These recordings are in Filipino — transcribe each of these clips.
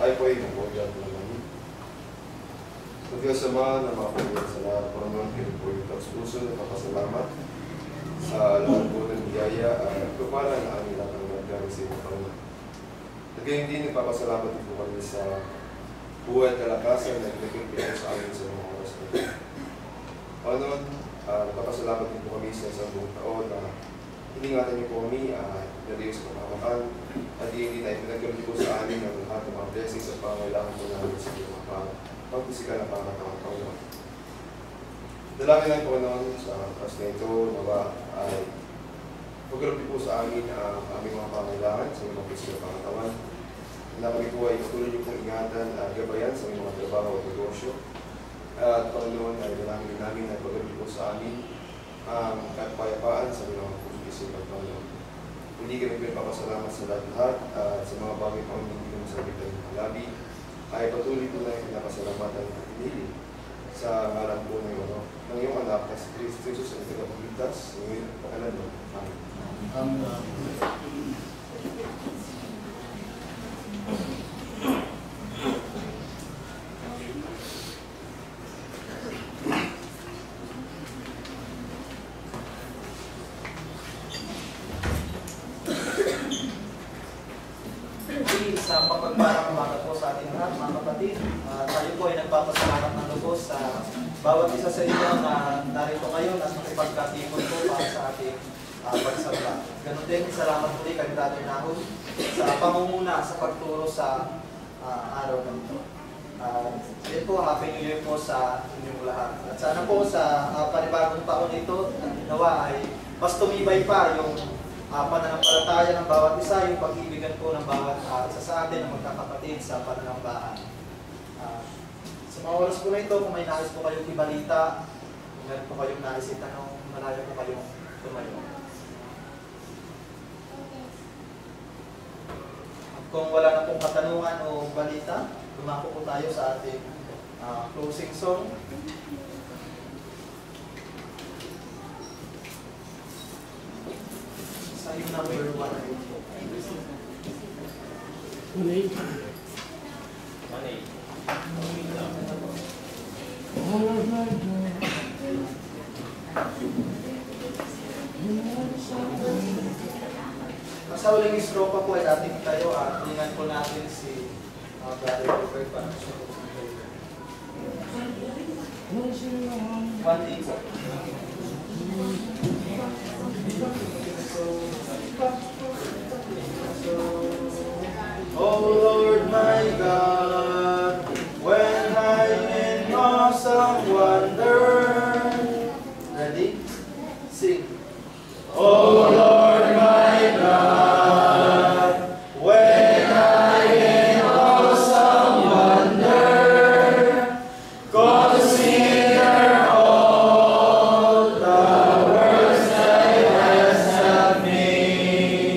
Tayo po ay magpapagyan po naman. Sa Diyos Ama na makapalit sa lahat po naman, kayo po yung taos-puso, nagpapasalamat sa lahat po ng biyaya at kapala na aming lahat ng magkari sa inyo po. At gayon din, nagpapasalamat din po kami sa buhay at kalakasan na nagpipinto sa amin sa mga oras na ito. Panginoon, nagpapasalamat din po kami sa isang buong taon na iningatan niyo po kami naliw sa pagkamakan at hindi tayo pinagkamit po sa amin ng lahat ng mga blessings at pangailangan po namin sa iyo pagpisikal na pangatawang Panginoon. Dalangin lang po noon sa oras na ito nawa ay pagkaroon po sa amin ang aming mga pangailangan sa mga pisikal na pangatawan. Na kami po ay patuloy niyo pong ingatan at gabayan sa mga trabaho at negosyo. At Panginoon ay dalangin namin na pagkaroon po sa amin ang kapayapaan sa mga puso at Panginoon. Hindi kami pinapapasalamat sa lahat at sa mga bagay pang hindi kami sa kita ng mga labi ay patuloy po na yung pinapasalamatan at pinili sa ngalan po ng iyong anak na si Kristo Jesus ang tagapagligtas ngayon at pagkalan. Amen. Sa pagpagparang umaga po sa ating lahat, mga kapatid. Tayo po ay nagpapasalamat ng lubos sa bawat isa sa inyo na narito ngayon at makipagkatipon po para sa ating pagsabla. Ganun din, salamat muli kay Brother Nahon sa pamumuna sa pagturo sa araw na ito. Yan po, Happy New Year po sa inyong lahat. At sana po sa panibagong taon ito, nawa ay mas tumibay pa yung pananampalataya ng bawat isa, yung pag-ibigan po ng bawat isa sa atin ng magkakapatid sa pananambahan. Sa mga oras po na ito, kung may nais po kayong ibalita, kung meron po kayong nais itanong, malayo po kayong tumayo. Kung wala na pong katanungan o balita, dumako po tayo sa ating closing song. Yung number 1 ay ito. 1-8. Sa uling istropa po ay dating tayo at hilingan po natin si Brother Robert para sa one day po. Oh Lord my God, when I'm in awesome wonder. Ready? Sing. Oh Lord my God, when I'm in awesome wonder, consider all the works thy hands have made.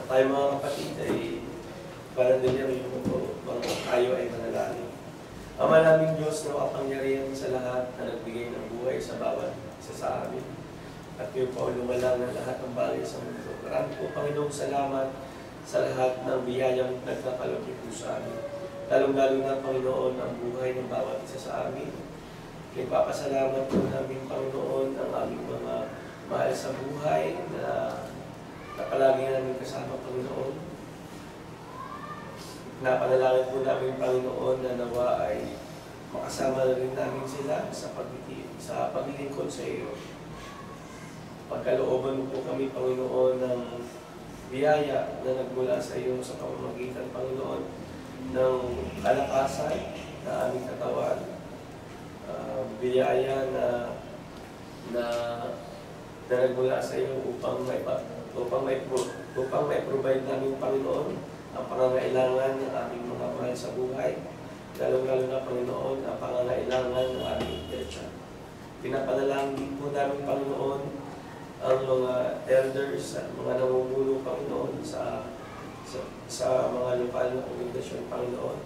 Tayo mga kapatid ay panandalirin mo po, tayo ay manalangin. Ang maraming Diyos na makapangyarihan sa lahat na nagbigay ng buhay sa bawat isa sa amin. At kayo po lumalang ng lahat ng bagay sa mundo. Marami po, Panginoong, salamat sa lahat ng biyayang nagkakalob po sa amin. Lalong-lalo na, Panginoon, ang buhay ng bawat isa sa amin. Nagpapasalamat po namin, Panginoon, ang aming mga mahal sa buhay na palagi namin kasama, Panginoon. Napanalangin po namin, Panginoon, na nawa ay makasama na rin namin sila sa paglilingkod sa iyo. Pagkalooban mo po kami, Panginoon, ng biyaya na nagmula sa iyo sa pamamagitan, Panginoon, ng kalakasan na aming katawan, biyaya na nagmula sa iyo upang may provide namin, Panginoon, ang pangangailangan ng aming mga mahal sa buhay, lalong-lalo na, Panginoon, ang pangangailangan ng aming iglesia. Pinapanalangin po namin, Panginoon, ang mga elders at mga namumuno, Panginoon, sa mga lokal na komunitasyon, Panginoon.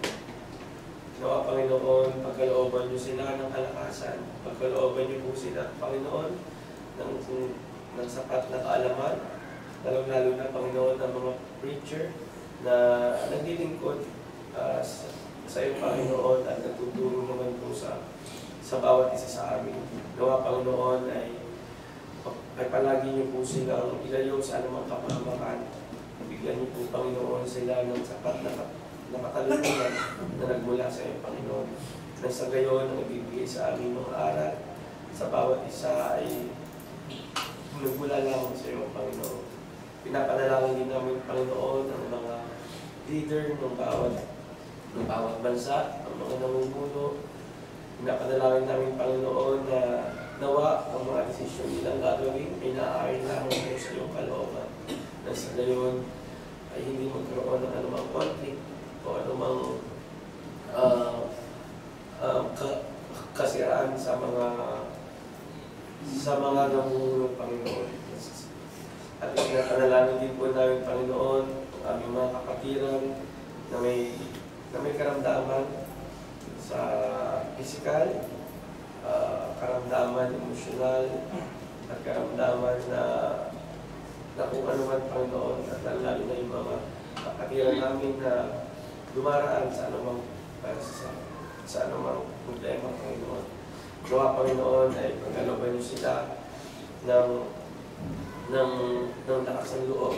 Nawa, Panginoon, pagkalooban niyo sila ng kalakasan, pagkalooban niyo po sila, Panginoon, ng sapat na kaalaman, lalong-lalo na, Panginoon, ang mga preacher na naglilingkod sa iyo, Panginoon, at nagtuturo naman po sa bawat isa sa amin. Nawa, Panginoon, ay palagi niyo po silang ilayo sa anumang kapahamakan. Bigyan niyo po, Panginoon, sila ng sapat na katalungan na nagmula sa iyo, Panginoon. Na sa gayon, ang ibibigay sa aming mga aral sa bawat isa ay nagmula lamang sa iyo, Panginoon. Pinapanalangin din namin, Panginoon, ang mga leader ng bawat bansa, ang mga namumuno. Pinapanalangin namin, Panginoon, na nawa ang mga desisyon nilang gagawin ay naaayon lamang po sa iyong kalooban. Na sa gayon ay hindi magkaroon ng anumang conflict o anumang kasiraan sa mga namumuno, Panginoon. At pinapanalangin din po namin, Panginoon, ang aming mga kapatiran na may karamdaman sa physical, karamdaman emosyonal, at karamdaman na kung ano man, Panginoon, at lalo na yung mga kapatiran namin na dumaraan sa anumang problema, Panginoon. Gawa, Panginoon, ay pagkaloban niyo sila ng lakas ng loob.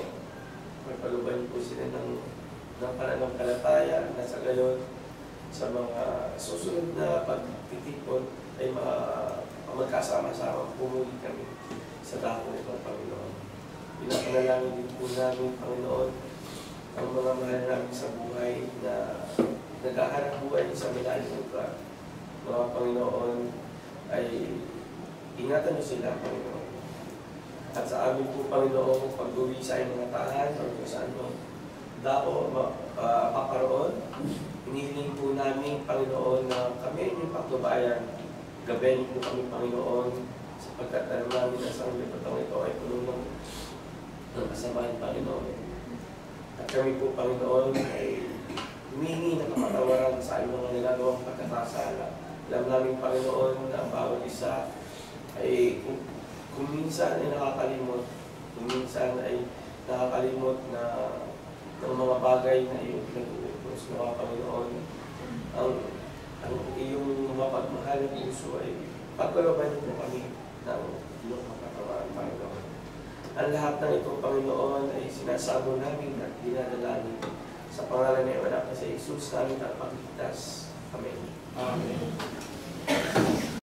Pagpaluban niyo po sila ng pananampalataya na sa gayon sa mga susunod na pagtitipon ay magkasama-sama pumuli kami sa dako nito, Panginoon. Pinapanalangin din po namin, Panginoon, ang mga mahal namin sa buhay na naghahanap buhay sa malalim lugar. Mga Panginoon, ay ingatan niyo sila, Panginoon. At sa amin po, Panginoon, pag-uwi sa inyong mga tahan, o kung saan mo dao paparoon, hinihiling po namin, Panginoon, na kami inyong pagtubayan. Gabayan po kami, Panginoon, sapagkat alam namin na sa aming patang ito ay puno ng kasamaan, Panginoon. At kami po, Panginoon, ay humingi ng kapatawaran sa aming mga nilagawang pagkakasala. Alam namin, Panginoon, na ang bawat isa ay kung minsan ay nakakalimot, kung minsan ay nakakalimot na ng mga bagay na iyong pinag-uupos na Panginoon, ang iyong mapagmahal ng puso ay pagkalaban mo kami ng iyong kapatawaran, Panginoon. Ang lahat ng ito, Panginoon, ay sinasamo namin at dinadalangin sa pangalan ng anak na si Jesus namin at pagligtas. Amen. Amen.